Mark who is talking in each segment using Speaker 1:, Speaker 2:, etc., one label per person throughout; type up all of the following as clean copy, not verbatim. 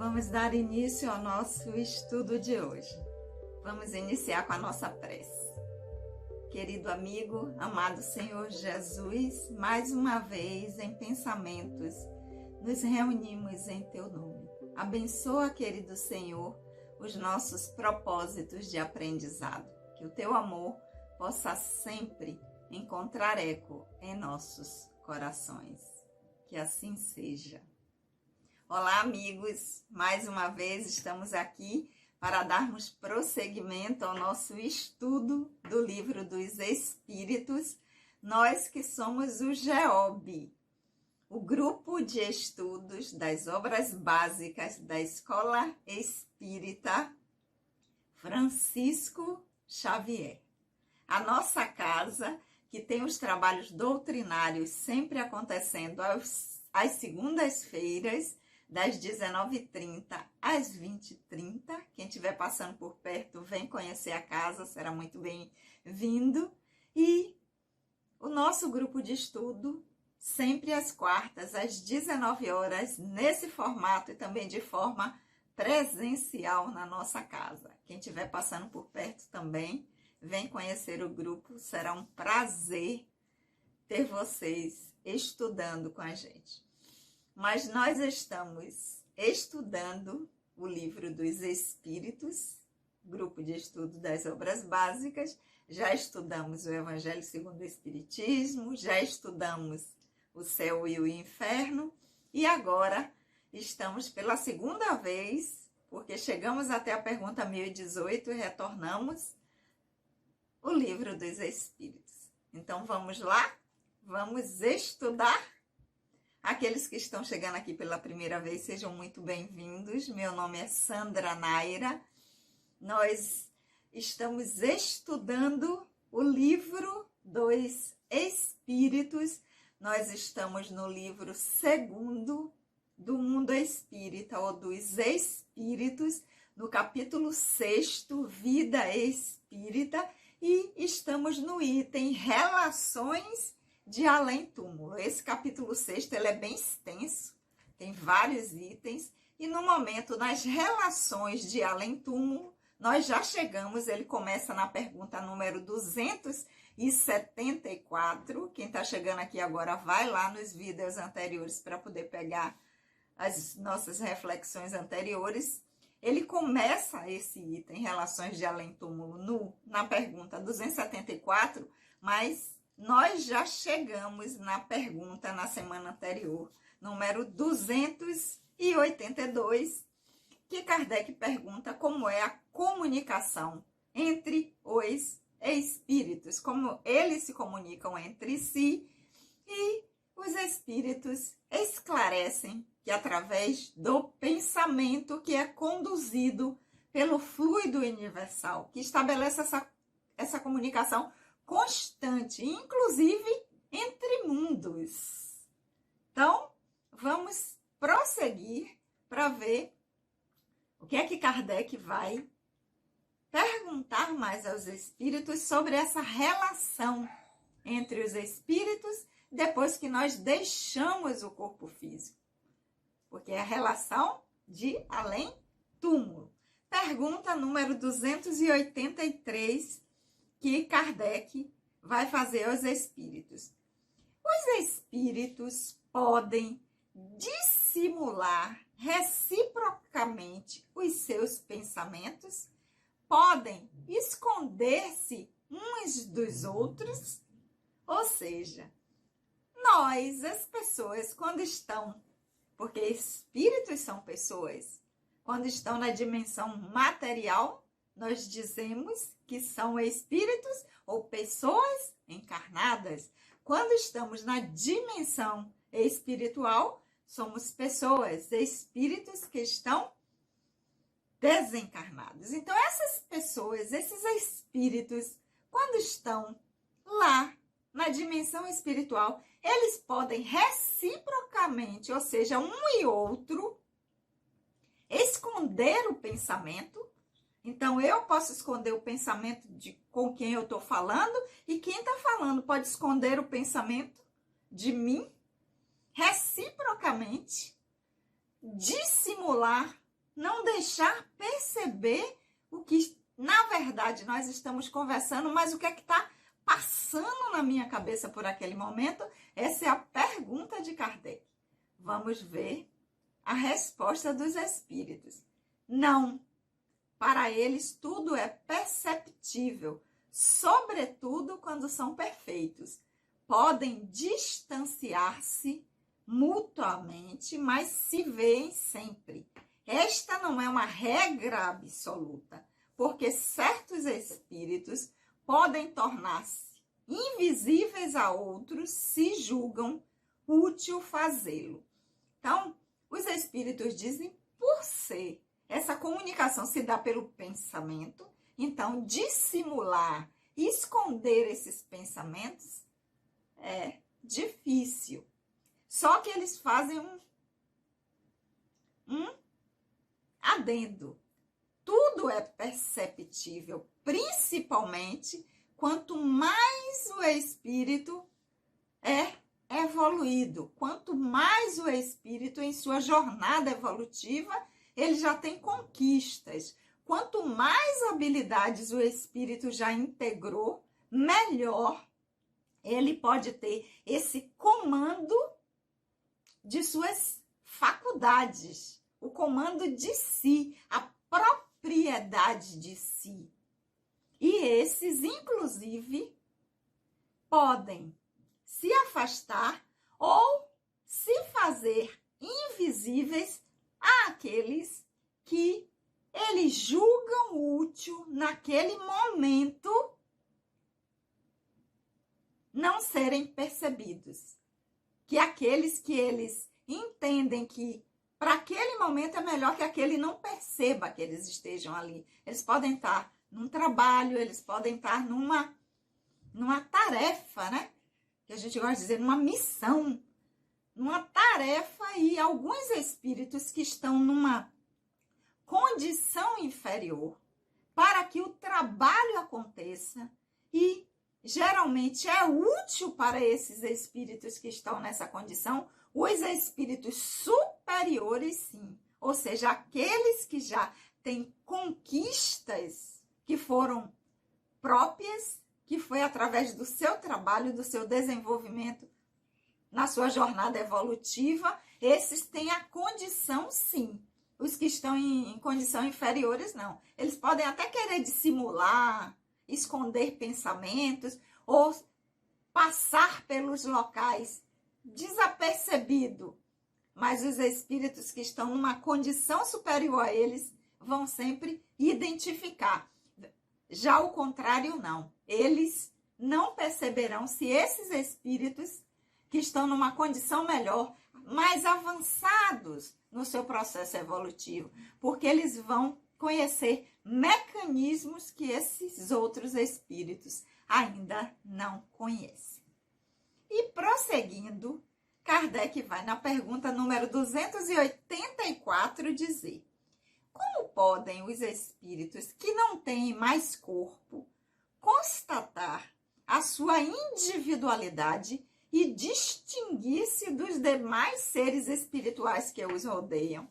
Speaker 1: Vamos dar início ao nosso estudo de hoje. Vamos iniciar com a nossa prece. Querido amigo, amado Senhor Jesus, mais uma vez em pensamentos, nos reunimos em Teu nome. Abençoa, querido Senhor, os nossos propósitos de aprendizado. Que o Teu amor possa sempre encontrar eco em nossos corações. Que assim seja. Olá, amigos! Mais uma vez estamos aqui para darmos prosseguimento ao nosso estudo do Livro dos Espíritos, nós que somos o GEOB, o Grupo de Estudos das Obras Básicas da Escola Espírita Francisco Xavier. A nossa casa, que tem os trabalhos doutrinários sempre acontecendo às segundas-feiras, das 19h30 às 20h30. Quem estiver passando por perto, vem conhecer a casa, será muito bem-vindo. E o nosso grupo de estudo, sempre às quartas, às 19 horas, nesse formato e também de forma presencial na nossa casa. Quem estiver passando por perto também, vem conhecer o grupo, será um prazer ter vocês estudando com a gente. Mas nós estamos estudando o Livro dos Espíritos, grupo de estudo das obras básicas, já estudamos o Evangelho segundo o Espiritismo, já estudamos o céu e o inferno, e agora estamos pela segunda vez, porque chegamos até a pergunta 1018 e retornamos, o Livro dos Espíritos. Então vamos lá? Vamos estudar? Aqueles que estão chegando aqui pela primeira vez, sejam muito bem-vindos. Meu nome é Sandra Naira. Nós estamos estudando o Livro dos Espíritos. Nós estamos no livro 2º do Mundo Espírita, ou dos Espíritos, no capítulo 6º, Vida Espírita, e estamos no item Relações de além-túmulo. Esse capítulo 6º, ele é bem extenso, tem vários itens, e no momento, nas relações de além-túmulo, nós já chegamos, ele começa na pergunta número 274, quem está chegando aqui agora vai lá nos vídeos anteriores para poder pegar as nossas reflexões anteriores. Ele começa esse item, relações de além-túmulo, na pergunta 274, mas nós já chegamos na pergunta na semana anterior, número 282, que Kardec pergunta como é a comunicação entre os espíritos, como eles se comunicam entre si, e os espíritos esclarecem que através do pensamento que é conduzido pelo fluido universal, que estabelece essa comunicação constante, inclusive entre mundos. Então, vamos prosseguir para ver o que é que Kardec vai perguntar mais aos espíritos sobre essa relação entre os espíritos depois que nós deixamos o corpo físico. Porque é a relação de além-túmulo. Pergunta número 283, que Kardec vai fazer aos espíritos. Os espíritos podem dissimular reciprocamente os seus pensamentos? Podem esconder-se uns dos outros? Ou seja, nós, as pessoas, quando estão, porque espíritos são pessoas, quando estão na dimensão material, nós dizemos que são espíritos ou pessoas encarnadas. Quando estamos na dimensão espiritual, somos pessoas, espíritos que estão desencarnados. Então, essas pessoas, esses espíritos, quando estão lá na dimensão espiritual, eles podem reciprocamente, ou seja, um e outro, esconder o pensamento. Então, eu posso esconder o pensamento com quem eu estou falando, e quem está falando pode esconder o pensamento de mim, reciprocamente, dissimular não deixar perceber o que, na verdade, nós estamos conversando, mas o que é que está passando na minha cabeça por aquele momento? Essa é a pergunta de Kardec. Vamos ver a resposta dos espíritos. Não. Para eles, tudo é perceptível, sobretudo quando são perfeitos. Podem distanciar-se mutuamente, mas se veem sempre. Esta não é uma regra absoluta, porque certos espíritos podem tornar-se invisíveis a outros se julgam útil fazê-lo. Então, os espíritos dizem por ser. Essa comunicação se dá pelo pensamento, então dissimular, esconder esses pensamentos é difícil. Só que eles fazem um adendo. Tudo é perceptível, principalmente quanto mais o espírito é evoluído, quanto mais o espírito em sua jornada evolutiva ele já tem conquistas. Quanto mais habilidades o espírito já integrou, melhor ele pode ter esse comando de suas faculdades, o comando de si, a propriedade de si. E esses, inclusive, podem se afastar ou se fazer invisíveis àqueles que eles julgam útil naquele momento não serem percebidos. Que aqueles que eles entendem que para aquele momento é melhor que aquele não perceba que eles estejam ali. Eles podem estar num trabalho, eles podem estar numa tarefa, né? Que a gente gosta de dizer, numa missão, numa tarefa, e alguns espíritos que estão numa condição inferior para que o trabalho aconteça, e geralmente é útil para esses espíritos que estão nessa condição, os espíritos superiores, sim, ou seja, aqueles que já têm conquistas que foram próprias, que foi através do seu trabalho, do seu desenvolvimento na sua jornada evolutiva, esses têm a condição, sim. Os que estão em condição inferiores, não. Eles podem até querer dissimular, esconder pensamentos ou passar pelos locais desapercebido. Mas os espíritos que estão numa condição superior a eles vão sempre identificar. Já o contrário, não. Eles não perceberão se esses espíritos que estão numa condição melhor, mais avançados no seu processo evolutivo, porque eles vão conhecer mecanismos que esses outros espíritos ainda não conhecem. E prosseguindo, Kardec vai na pergunta número 284 dizer: como podem os espíritos que não têm mais corpo constatar a sua individualidade e distinguir-se dos demais seres espirituais que os rodeiam?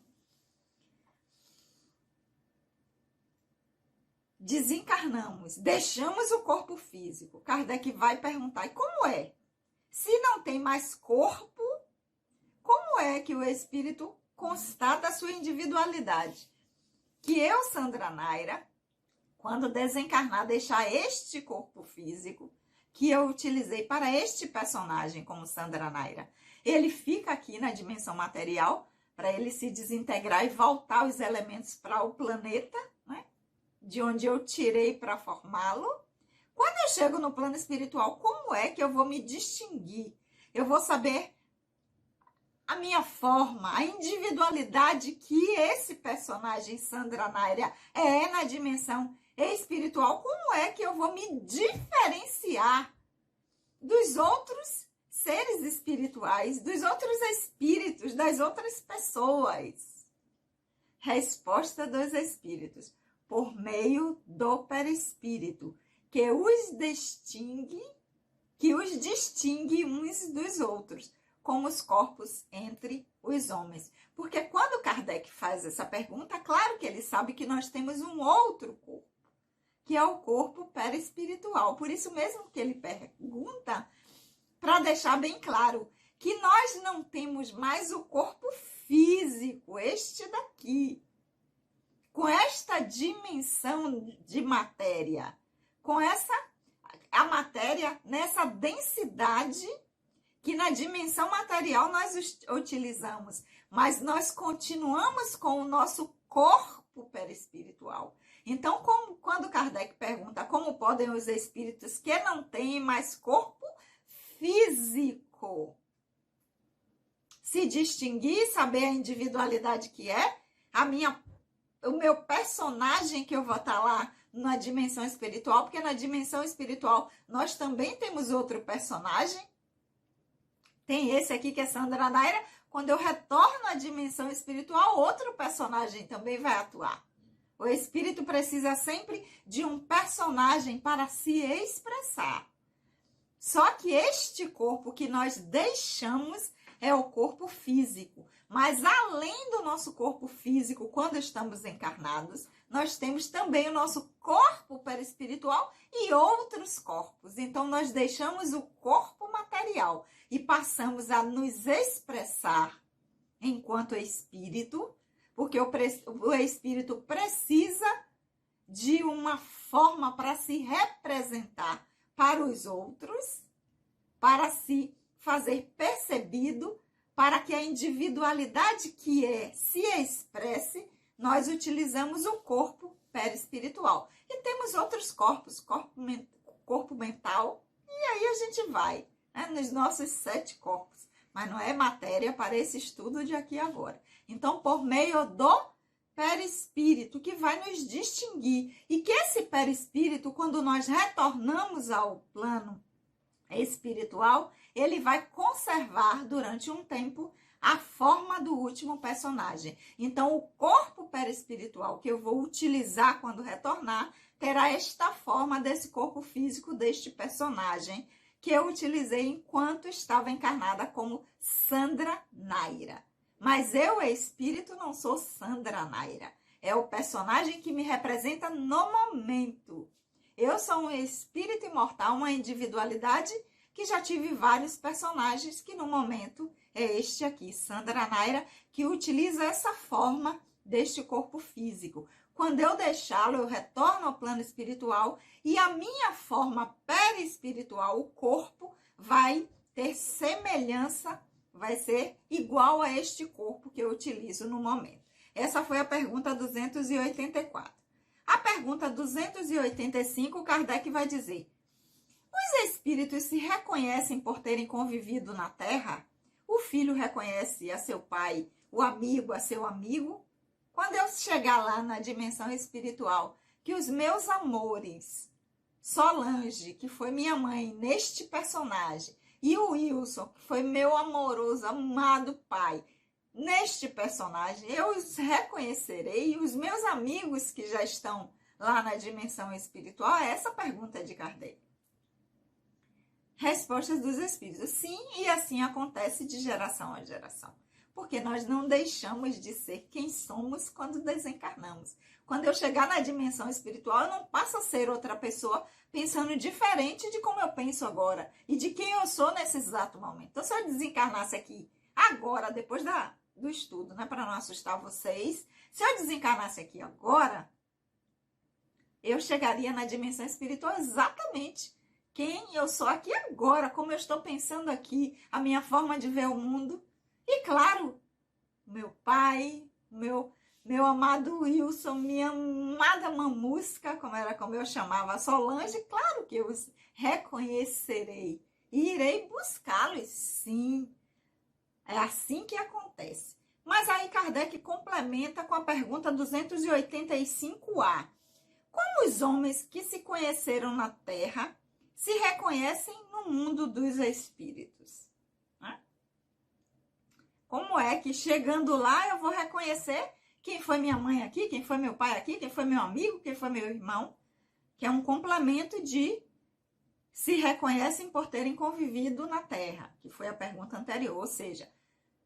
Speaker 1: Desencarnamos, deixamos o corpo físico. Kardec vai perguntar: e como é? Se não tem mais corpo, como é que o espírito constata a sua individualidade? Que eu, Sandra Naira, quando desencarnar, deixar este corpo físico que eu utilizei para este personagem como Sandra Naira, ele fica aqui na dimensão material para ele se desintegrar e voltar os elementos para o planeta, né? De onde eu tirei para formá-lo. Quando eu chego no plano espiritual, como é que eu vou me distinguir? Eu vou saber a minha forma, a individualidade que esse personagem Sandra Naira é na dimensão espiritual. Como é que eu vou me diferenciar dos outros seres espirituais, dos outros espíritos, das outras pessoas? Resposta dos espíritos: por meio do perispírito, que os distingue uns dos outros. como os corpos entre os homens. Porque quando Kardec faz essa pergunta, claro que ele sabe que nós temos um outro corpo, que é o corpo perispiritual. Por isso mesmo que ele pergunta, para deixar bem claro que nós não temos mais o corpo físico, este daqui, com esta dimensão de matéria, com a matéria nessa densidade que na dimensão material nós utilizamos, mas nós continuamos com o nosso corpo perispiritual. Então, quando Kardec pergunta como podem os espíritos que não têm mais corpo físico se distinguir, saber a individualidade que é, o meu personagem que eu vou estar lá na dimensão espiritual, porque na dimensão espiritual nós também temos outro personagem. Tem esse aqui que é Sandra Naira. Quando eu retorno à dimensão espiritual, outro personagem também vai atuar. O espírito precisa sempre de um personagem para se expressar. Só que este corpo que nós deixamos é o corpo físico. Mas além do nosso corpo físico, quando estamos encarnados, nós temos também o nosso corpo perispiritual e outros corpos. Então, nós deixamos o corpo material e passamos a nos expressar enquanto espírito, porque o espírito precisa de uma forma para se representar para os outros, para se fazer percebido, para que a individualidade que se expresse, nós utilizamos o corpo perispiritual. E temos outros corpos, corpo mental, e aí a gente vai, né, nos nossos 7 corpos. Mas não é matéria para esse estudo de aqui agora. Então, por meio do perispírito, que vai nos distinguir. E que esse perispírito, quando nós retornamos ao plano espiritual, ele vai conservar durante um tempo a forma do último personagem. Então, o corpo perispiritual que eu vou utilizar quando retornar terá esta forma desse corpo físico deste personagem que eu utilizei enquanto estava encarnada como Sandra Naira. Mas eu, espírito, não sou Sandra Naira. É o personagem que me representa no momento. Eu sou um espírito imortal, uma individualidade que já tive vários personagens, que no momento é este aqui, Sandra Naira, que utiliza essa forma deste corpo físico. Quando eu deixá-lo, eu retorno ao plano espiritual e a minha forma perispiritual, o corpo, vai ter semelhança, vai ser igual a este corpo que eu utilizo no momento. Essa foi a pergunta 284. A pergunta 285, Kardec vai dizer: os espíritos se reconhecem por terem convivido na Terra? O filho reconhece a seu pai, o amigo a seu amigo? Quando eu chegar lá na dimensão espiritual, que os meus amores, Solange, que foi minha mãe neste personagem, e o Wilson, que foi meu amoroso, amado pai, neste personagem, eu os reconhecerei, e os meus amigos que já estão lá na dimensão espiritual? Essa pergunta é de Kardec. Respostas dos espíritos: sim, e assim acontece de geração a geração. Porque nós não deixamos de ser quem somos quando desencarnamos. Quando eu chegar na dimensão espiritual, eu não passo a ser outra pessoa pensando diferente de como eu penso agora e de quem eu sou nesse exato momento. Então, se eu desencarnasse aqui agora, depois do estudo, né, para não assustar vocês, se eu desencarnasse aqui agora, eu chegaria na dimensão espiritual exatamente quem eu sou aqui agora, como eu estou pensando aqui, a minha forma de ver o mundo. E claro, meu pai, meu amado Wilson, minha amada mamusca, como eu chamava, Solange, claro que eu os reconhecerei. E irei buscá-los, sim. É assim que acontece. Mas aí Kardec complementa com a pergunta 285A. Como os homens que se conheceram na Terra se reconhecem no mundo dos espíritos? Como é que chegando lá eu vou reconhecer quem foi minha mãe aqui, quem foi meu pai aqui, quem foi meu amigo, quem foi meu irmão? Que é um complemento de se reconhecem por terem convivido na Terra, que foi a pergunta anterior, ou seja,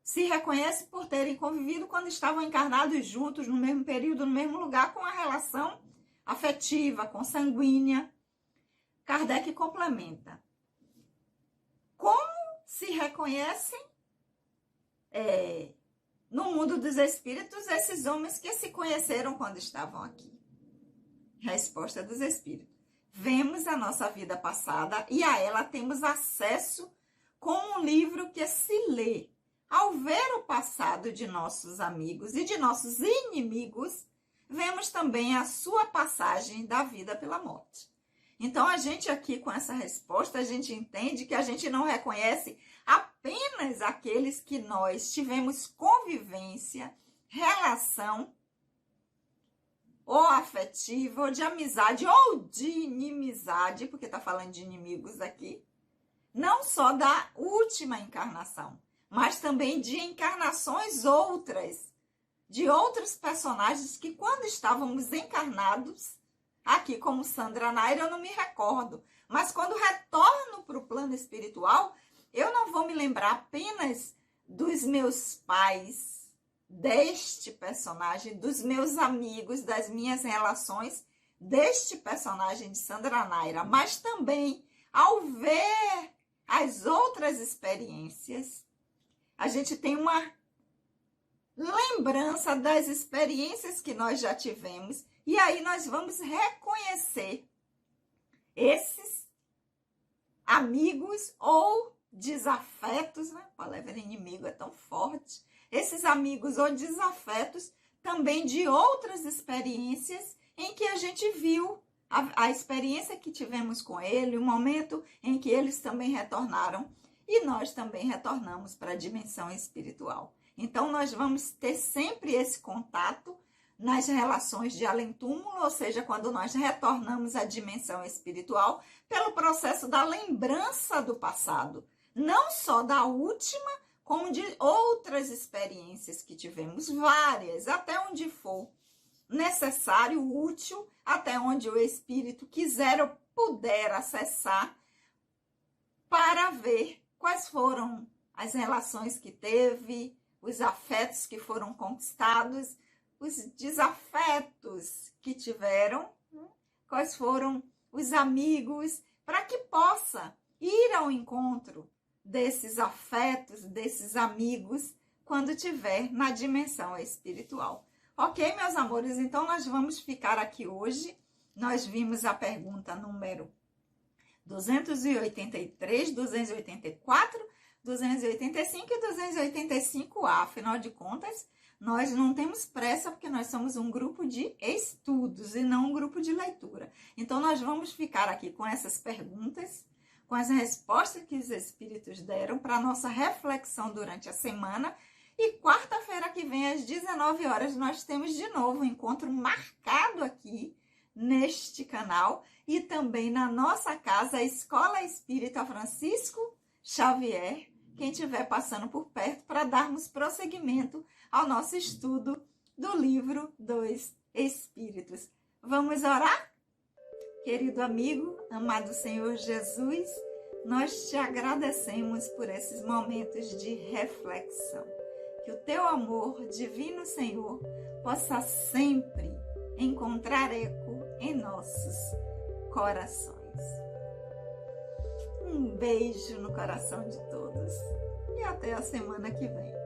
Speaker 1: se reconhecem por terem convivido quando estavam encarnados juntos, no mesmo período, no mesmo lugar, com a relação afetiva, consanguínea. Kardec complementa. Como se reconhecem no mundo dos espíritos esses homens que se conheceram quando estavam aqui? Resposta dos espíritos. Vemos a nossa vida passada e a ela temos acesso com um livro que se lê. Ao ver o passado de nossos amigos e de nossos inimigos, vemos também a sua passagem da vida pela morte. Então, a gente aqui, com essa resposta, a gente entende que a gente não reconhece apenas aqueles que nós tivemos convivência, relação, ou afetiva, ou de amizade, ou de inimizade, porque está falando de inimigos aqui, não só da última encarnação, mas também de encarnações outras, de outros personagens que quando estávamos encarnados, aqui como Sandra Naira, eu não me recordo, mas quando retorno para o plano espiritual, eu não vou me lembrar apenas dos meus pais, deste personagem, dos meus amigos, das minhas relações, deste personagem de Sandra Naira, mas também, ao ver as outras experiências, a gente tem uma lembrança das experiências que nós já tivemos, e aí nós vamos reconhecer esses amigos ou desafetos, né? A palavra inimigo é tão forte, esses amigos ou desafetos também de outras experiências em que a gente viu a experiência que tivemos com ele, o momento em que eles também retornaram e nós também retornamos para a dimensão espiritual. Então, nós vamos ter sempre esse contato nas relações de além-túmulo, ou seja, quando nós retornamos à dimensão espiritual, pelo processo da lembrança do passado, não só da última, como de outras experiências que tivemos, várias, até onde for necessário, útil, até onde o espírito quiser ou puder acessar, para ver quais foram as relações que teve, os afetos que foram conquistados, os desafetos que tiveram, quais foram os amigos, para que possa ir ao encontro desses afetos, desses amigos, quando estiver na dimensão espiritual. Ok, meus amores? Então, nós vamos ficar aqui hoje. Nós vimos a pergunta número 283, 284, 285 e 285A. Afinal de contas, nós não temos pressa porque nós somos um grupo de estudos e não um grupo de leitura. Então, nós vamos ficar aqui com essas perguntas, com as respostas que os espíritos deram para a nossa reflexão durante a semana. E quarta-feira que vem, às 19 horas, nós temos de novo um encontro marcado aqui neste canal e também na nossa casa, a Escola Espírita Francisco Xavier, quem estiver passando por perto, para darmos prosseguimento ao nosso estudo do livro dos Espíritos. Vamos orar? Querido amigo, amado Senhor Jesus, nós te agradecemos por esses momentos de reflexão. Que o teu amor, divino Senhor, possa sempre encontrar eco em nossos corações. Um beijo no coração de todos e até a semana que vem.